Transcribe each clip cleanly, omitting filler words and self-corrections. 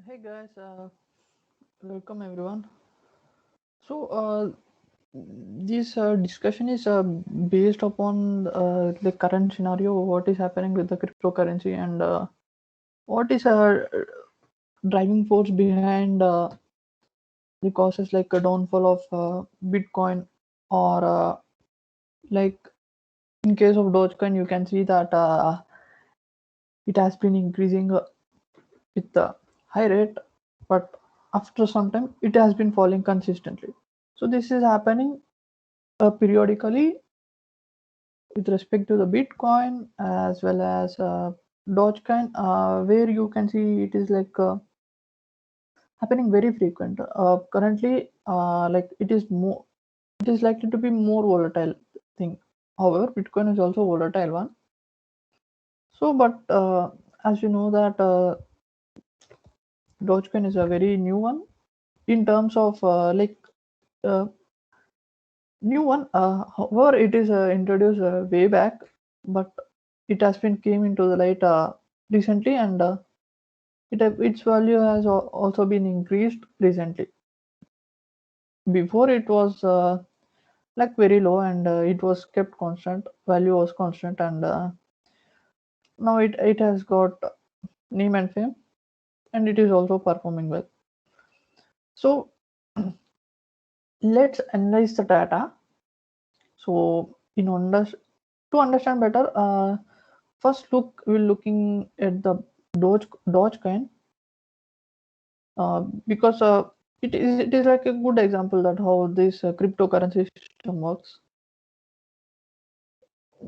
Hey guys, welcome everyone. So, this discussion is based upon the current scenario, what is happening with the cryptocurrency, and what is driving force behind the causes like a downfall of Bitcoin, or like in case of Dogecoin, you can see that it has been increasing with a high rate, but after some time it has been falling consistently. So this is happening periodically with respect to the Bitcoin as well as Dogecoin, where you can see it is like happening very frequent. Currently, like it is likely to be more volatile thing. However, Bitcoin is also volatile one. So, but as you know that Dogecoin is a very new one in terms of uh, new one. However, it is introduced way back, but it has been came into the light recently, and its value has also been increased recently. Before it was like very low, and it was kept constant. Value was constant, and now it has got name and fame, and it is also performing well. So let's analyze the data. So to understand better, first we're looking at the Dogecoin, because it is like a good example that how this cryptocurrency system works.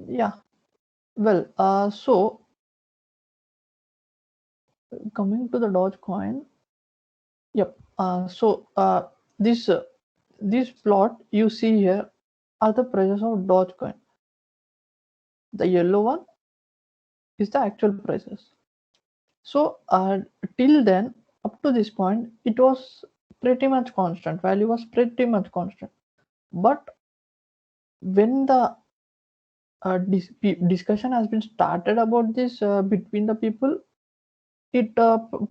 Yeah, well, so coming to the Dogecoin, yep. This this plot you see here are the prices of Dogecoin. The yellow one is the actual prices. So till then, up to this point, it was pretty much constant. Value was pretty much constant. But when the discussion has been started about this between the people, it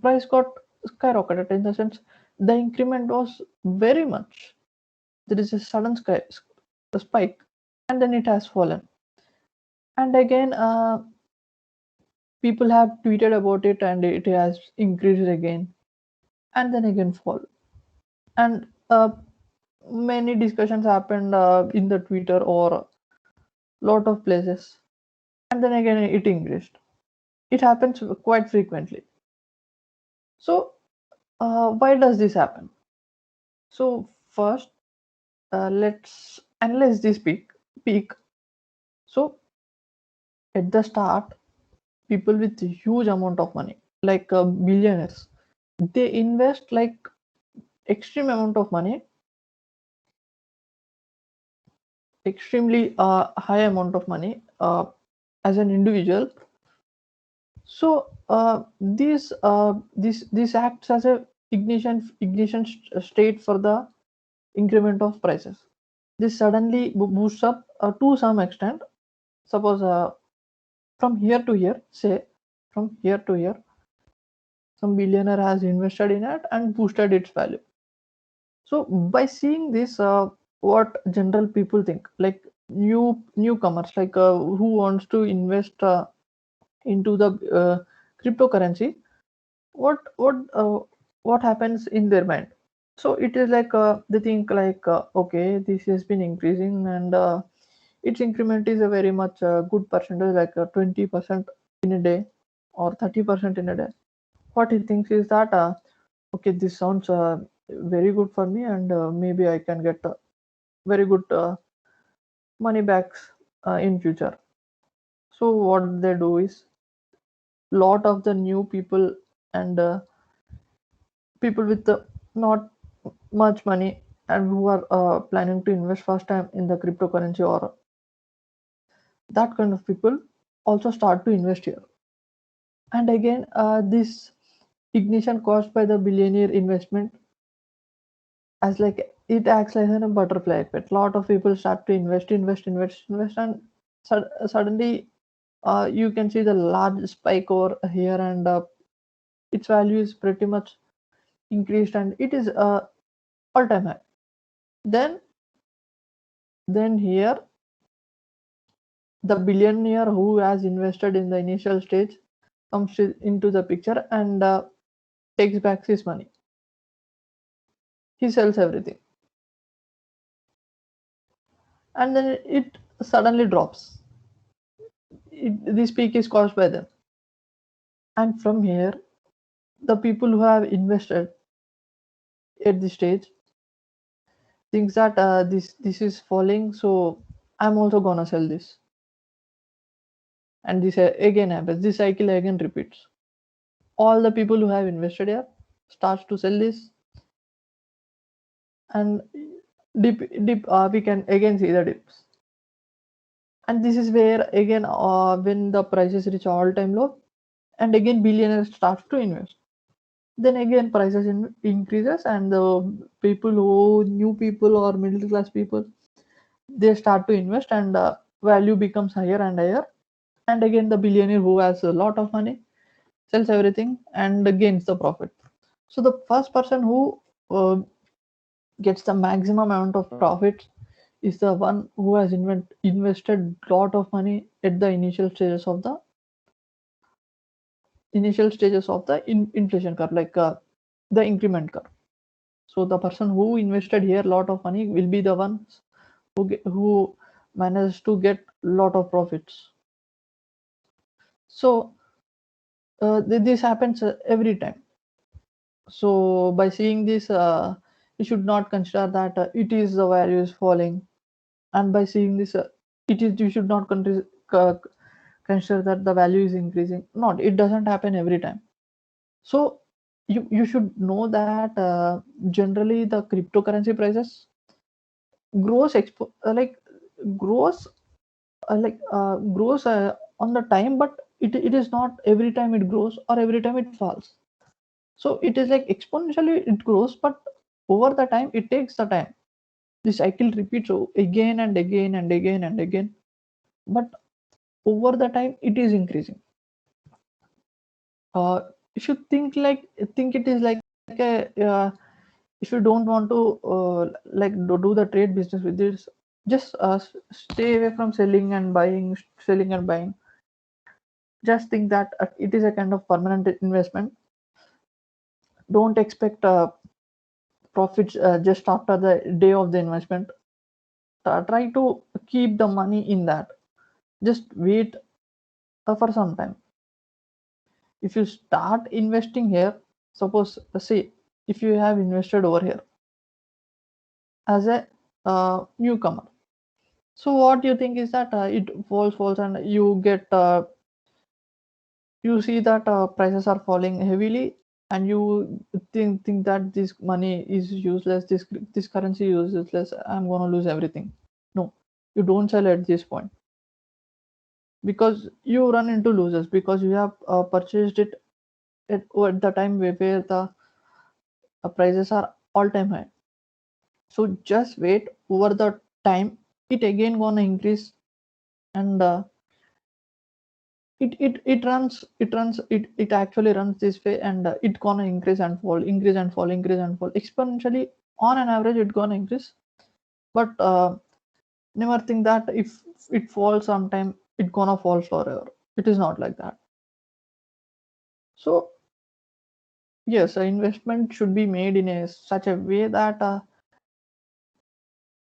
price got skyrocketed, in the sense the increment was very much. There is a sudden spike, and then it has fallen. And again, people have tweeted about it, and it has increased again, and then again fall. And many discussions happened in the Twitter or lot of places, and then again it increased. It happens quite frequently. So why does this happen? So first, let's analyze this peak. So at the start, people with huge amount of money, like billionaires, they invest like extreme amount of money, extremely high amount of money as an individual. So this acts as a state for the increment of prices. This suddenly boosts up to some extent. Suppose from here to here, say from here to here, some billionaire has invested in it and boosted its value. So by seeing this, what general people think, like newcomers, like who wants to invest into the cryptocurrency, what what happens in their mind? So it is like they think like, okay, this has been increasing, and its increment is a very much good percentage, like 20% in a day or 30% in a day. What he thinks is that, okay, this sounds very good for me, and maybe I can get very good money backs in future. So what they do is, lot of the new people and people with not much money, and who are planning to invest first time in the cryptocurrency, or that kind of people, also start to invest here. And again, this ignition caused by the billionaire investment, as like it acts like a butterfly effect. Lot of people start to invest, and suddenly you can see the large spike over here, and its value is pretty much increased, and it is all time high. Then here the billionaire who has invested in the initial stage comes into the picture and takes back his money. He sells everything, and then it suddenly drops. This peak is caused by them, and from here the people who have invested at this stage thinks that this is falling, so I'm also gonna sell this, and this again happens. This cycle again repeats. All the people who have invested here starts to sell this, and dip. We can again see the dips, and this is where again when the prices reach all-time low, and again billionaires starts to invest. Then again prices increases, and the people who new people or middle class people, they start to invest, and value becomes higher and higher, and again the billionaire who has a lot of money sells everything and gains the profit. So the first person who gets the maximum amount of profit is the one who has invested lot of money at the initial stages of the inflation curve, like the increment curve. So the person who invested here lot of money will be the ones who managed to get lot of profits. So this happens every time. So by seeing this, you should not consider that it is the value is falling, and by seeing this, it is you should not consider that the value is increasing. Not, it doesn't happen every time. So you should know that generally the cryptocurrency prices grows grows grows on the time, but it is not every time it grows or every time it falls. So it is like exponentially it grows, but over the time it takes the time. The cycle repeats again and again and again and again, but over the time it is increasing. You should think it is like a if you don't want to do the trade business with this, just stay away from selling and buying. Just think that it is a kind of permanent investment. Don't expect profits just after the day of the investment. Try to keep the money in that. Just wait for some time. If you start investing here, suppose say if you have invested over here as a newcomer, so what you think is that it falls and you get you see that prices are falling heavily, and you think that this money is useless, this currency is useless, I'm going to lose everything. No, you don't sell at this point, because you run into losers, because you have purchased it at the time where the prices are all time high. So just wait. Over the time it again gonna increase, and it actually runs this way, and it gonna increase and fall, increase and fall, increase and fall exponentially. On an average it gonna increase, but never think that if it falls sometime it gonna fall forever. It is not like that. So yes, investment should be made in a such a way that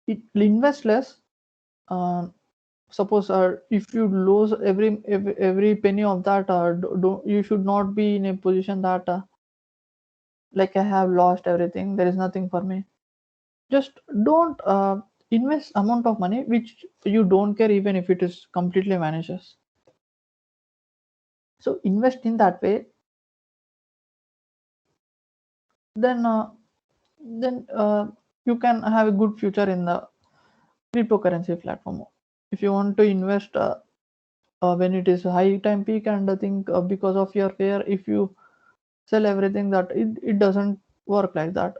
it invest less. Suppose if you lose every penny of that, you should not be in a position that like I have lost everything, there is nothing for me. Just don't invest amount of money which you don't care even if it is completely vanishes. So invest in that way, then you can have a good future in the cryptocurrency platform. If you want to invest when it is high time peak, and I think because of your fear, if you sell everything, that it doesn't work like that.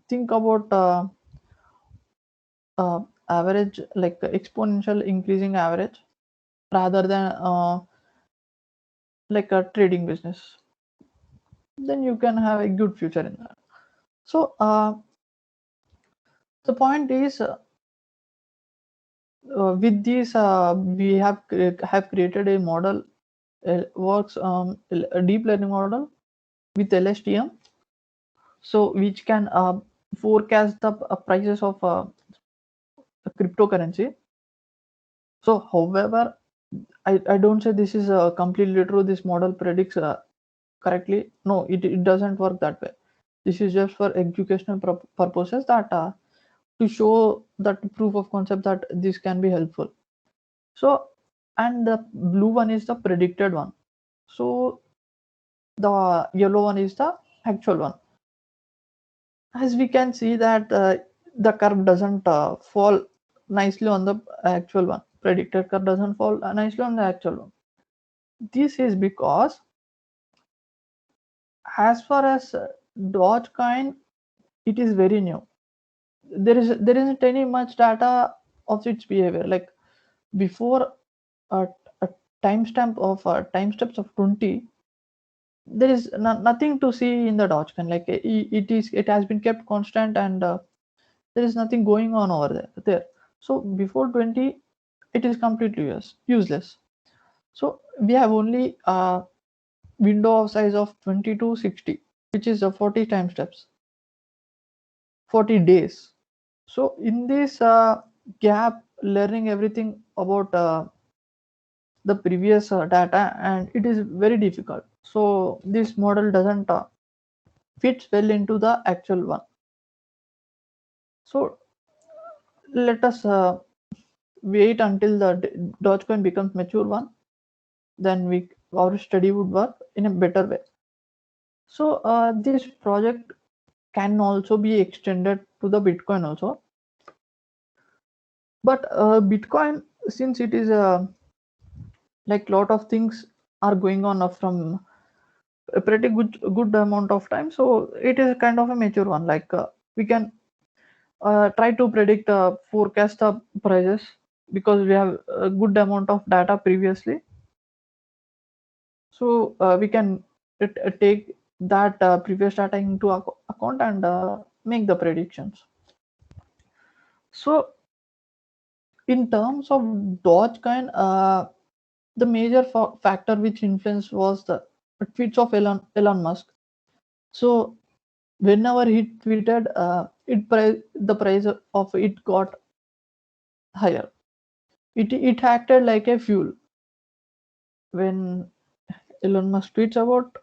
Think about average, like exponential increasing average, rather than like a trading business. then you can have a good future in that. So the point is, with this, we have created a model, works a deep learning model with LSTM, so which can forecast the prices of cryptocurrency. So, however, I don't say this is completely true. This model predicts correctly. No, it doesn't work that way. This is just for educational purposes, that to show that proof of concept that this can be helpful. So, and the blue one is the predicted one. So the yellow one is the actual one. As we can see that the curve doesn't fall nicely on the actual one. Predicted curve doesn't fall nicely on the actual one. This is because, as far as Dogecoin, it is very new. There isn't any much data of its behavior. Like before a, a timestamp of timestamps of 20, there is nothing to see in the Dogecoin. Like it has been kept constant, and there is nothing going on over there. So before 20, it is completely useless. So we have only a window of size of 20 to 60, which is 40 time steps, 40 days. So in this gap, learning everything about the previous data, and it is very difficult. So this model doesn't fits well into the actual one. So let us wait until the Dogecoin becomes mature one. Then our study would work in a better way. So this project can also be extended to the Bitcoin also. But Bitcoin, since it is like lot of things are going on from a pretty good amount of time, so it is kind of a mature one. Like we can try to predict forecast the prices, because we have a good amount of data previously. So we can take that previous data into account and make the predictions. So in terms of Dogecoin, the major factor which influenced was the tweets of Elon Musk. So whenever he tweeted, the price of it got higher. It acted like a fuel. When Elon Musk tweets about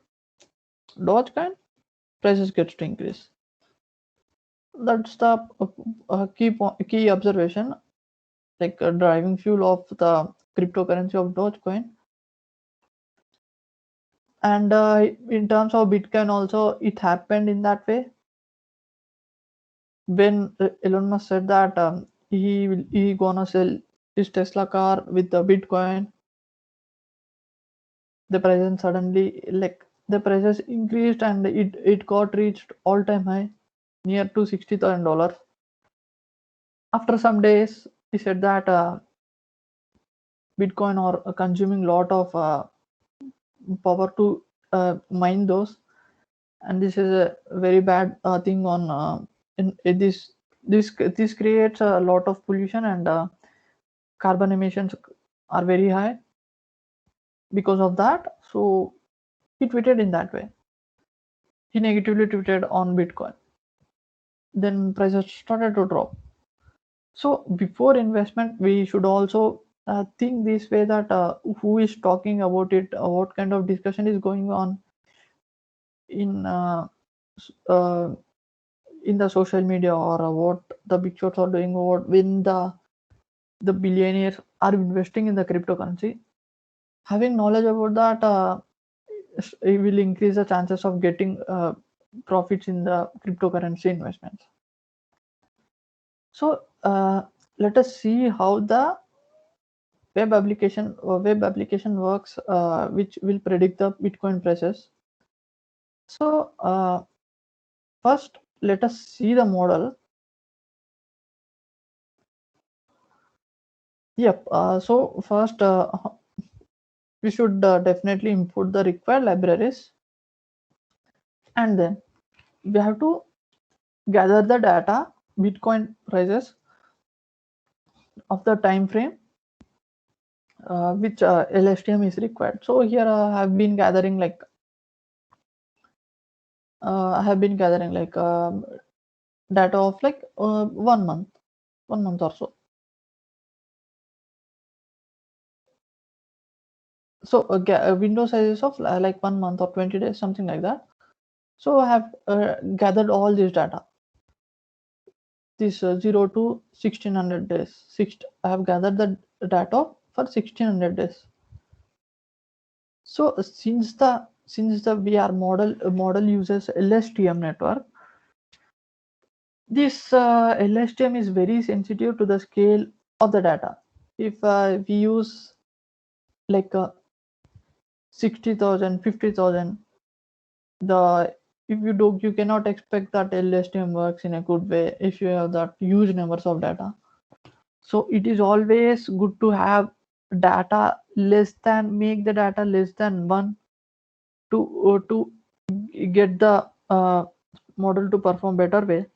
Dogecoin, prices gets to increase. That's the key observation, like a driving fuel of the cryptocurrency of Dogecoin. And in terms of Bitcoin also, it happened in that way. When Elon Musk said that he gonna sell his Tesla car with the Bitcoin, the prices suddenly, like the prices increased, and it got reached all time high, near to $60,000. After some days, he said that Bitcoin are consuming lot of power to mine those, and this is a very bad thing on in this creates a lot of pollution, and carbon emissions are very high because of that. So he tweeted in that way. He negatively tweeted on Bitcoin. Then prices started to drop. So before investment, we should also think this way, that who is talking about it, what kind of discussion is going on in uh, in the social media, or what the big shots are doing, or when the billionaires are investing in the cryptocurrency. Having knowledge about that, it will increase the chances of getting profits in the cryptocurrency investments. So let us see how the web application works, which will predict the Bitcoin prices. So first, let us see the model. Yep. So first, we should definitely import the required libraries. and then we have to gather the data, Bitcoin prices of the time frame which LSTM is required. So here I have been gathering like data of like 1 month, 1 month or so. So window sizes of like 1 month or 20 days, something like that. So I have gathered all this data. This 0 to 1600 days. I have gathered the data for 1600 days. So since the VR model uses LSTM network, this LSTM is very sensitive to the scale of the data. If we use like 60,000, 50,000, the if you do, you cannot expect that LSTM works in a good way if you have that huge numbers of data. So it is always good to have data make the data less than one to get the model to perform better way.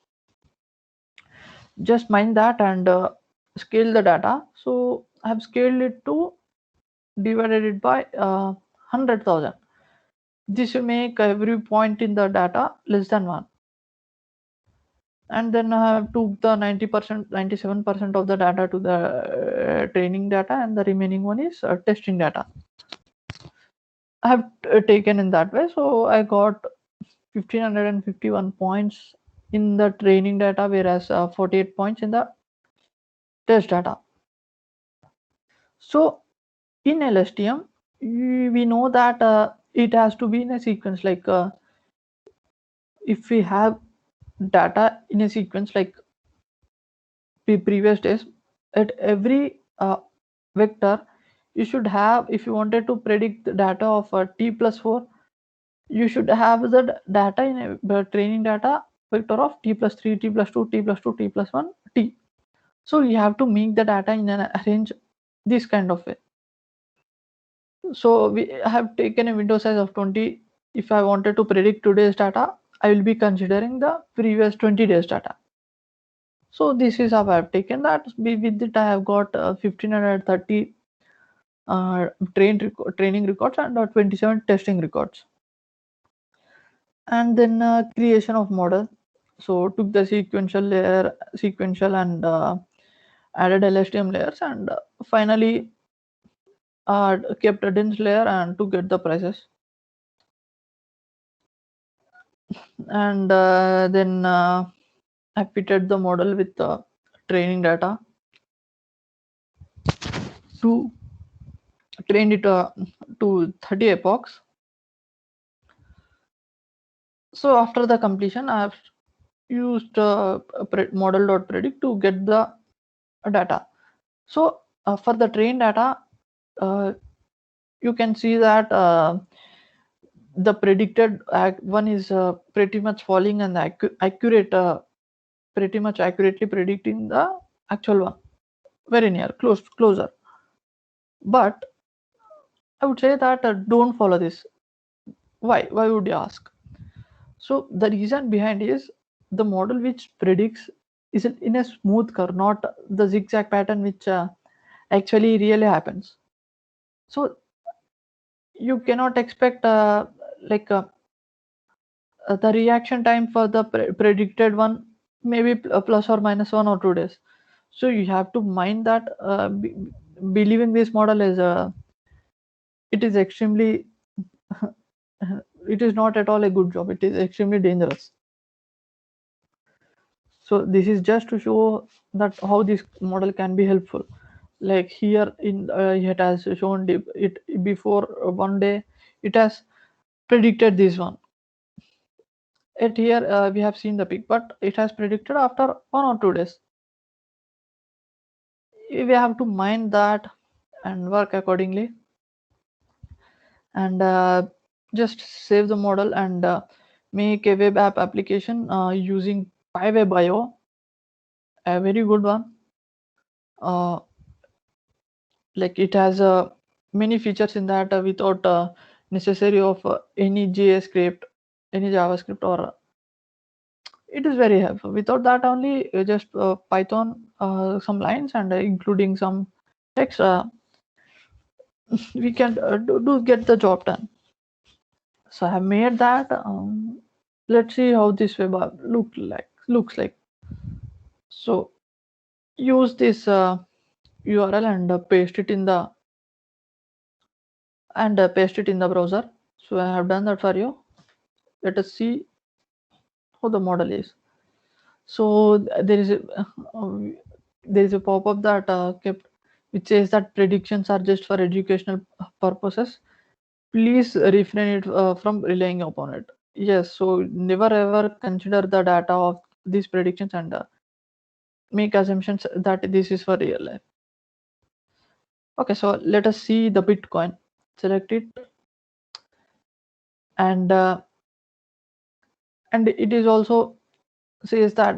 Just mind that and scale the data. So I have scaled it to divided it by 100,000. This will make every point in the data less than one. And then I have took the 90%, 97% of the data to the training data, and the remaining one is testing data. I have taken in that way. So I got 1551 points in the training data, whereas 48 points in the test data. So in LSTM, we know that it has to be in a sequence. Like if we have data in a sequence like previous days, at every vector, you should have, if you wanted to predict the data of t plus 4, you should have the data in a training data vector of t plus 3, t plus 2, t plus 2, t plus 1, t. So you have to make the data in an arrange this kind of way. So we have taken a window size of 20. If I wanted to predict today's data, I will be considering the previous 20 days data. So this is how I have taken that. With it, I have got 1530 training records and 27 testing records. And then creation of model. So took the sequential and added LSTM layers, and finally kept a dense layer and to get the prices. And then I fitted the model with the training data to train it to 30 epochs. So after the completion, I have used model.predict to get the data. So for the train data, you can see that the predicted one is pretty much falling and accurate, pretty much accurately predicting the actual one, very near, closer. But I would say that don't follow this. Why would you ask? So the reason behind is the model which predicts is in a smooth curve, not the zigzag pattern which actually really happens. So you cannot expect like the reaction time for the predicted one maybe plus or minus 1 or 2 days. So you have to mind that believing this model is it is extremely it is not at all a good job. It is extremely dangerous. So this is just to show that how this model can be helpful. Like here in it has shown it before 1 day it has predicted this one. At here we have seen the peak, but it has predicted after 1 or 2 days. We have to mind that and work accordingly, and just save the model and make a web app application using PyWeb.io, a very good one. Like it has many features in that without necessary of any JS script. any JavaScript, or it is very helpful. Without that only, just Python, some lines, and including some text, we can do get the job done. So I have made that. Let's see how this web app looks like. So use this URL and paste it in the browser. So I have done that for you. Let us see how the model is. So there is a pop-up that kept, which says that predictions are just for educational purposes. Please refrain it from relying upon it. Yes, so never ever consider the data of these predictions and make assumptions that this is for real life. Okay, so let us see the Bitcoin. Select it, and it is also says that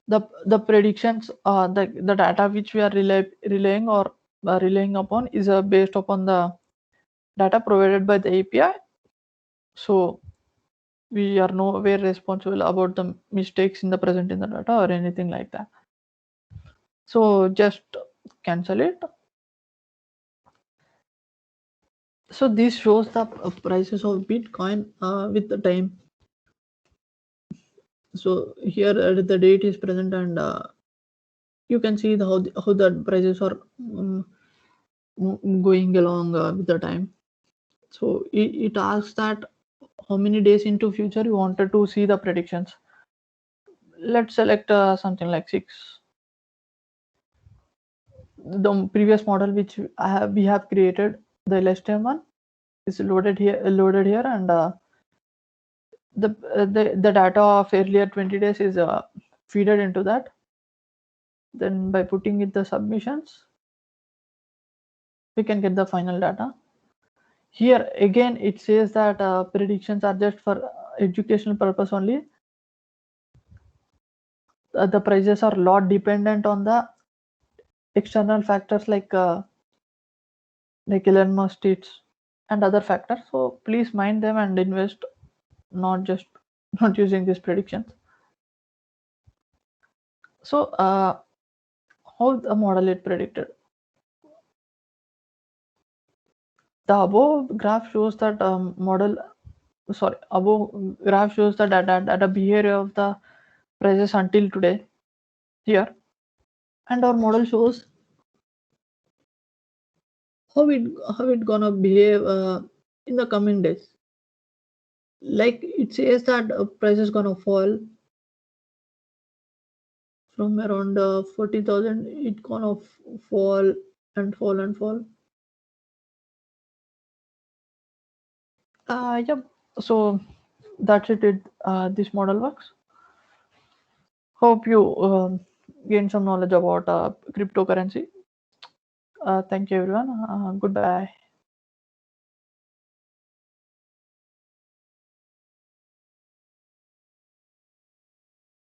the predictions, the data which we are relying or relying upon is based upon the data provided by the API. So we are nowhere responsible about the mistakes in the present in the data or anything like that. So just cancel it. So this shows the prices of Bitcoin with the time. So here the date is present, and you can see how the prices are going along with the time. So it asks that how many days into future you wanted to see the predictions. Let's select something like 6. The previous model which we have created, the LSTM one, is loaded here, and the data of earlier 20 days is feeded into that. Then by putting in the submissions, we can get the final data. Here again it says that predictions are just for educational purpose only. The prices are lot dependent on the external factors like Elon Musk states and other factors. So please mind them and invest, not using these predictions. So how the model is predicted? The above graph shows that above graph shows the data behavior of the prices until today here, and our model shows how it gonna behave in the coming days. Like it says that price is gonna fall from around 40,000. It gonna fall and fall and fall. Yep. So that's it. This model works. Hope you gain some knowledge about cryptocurrency. Thank you, everyone. Goodbye.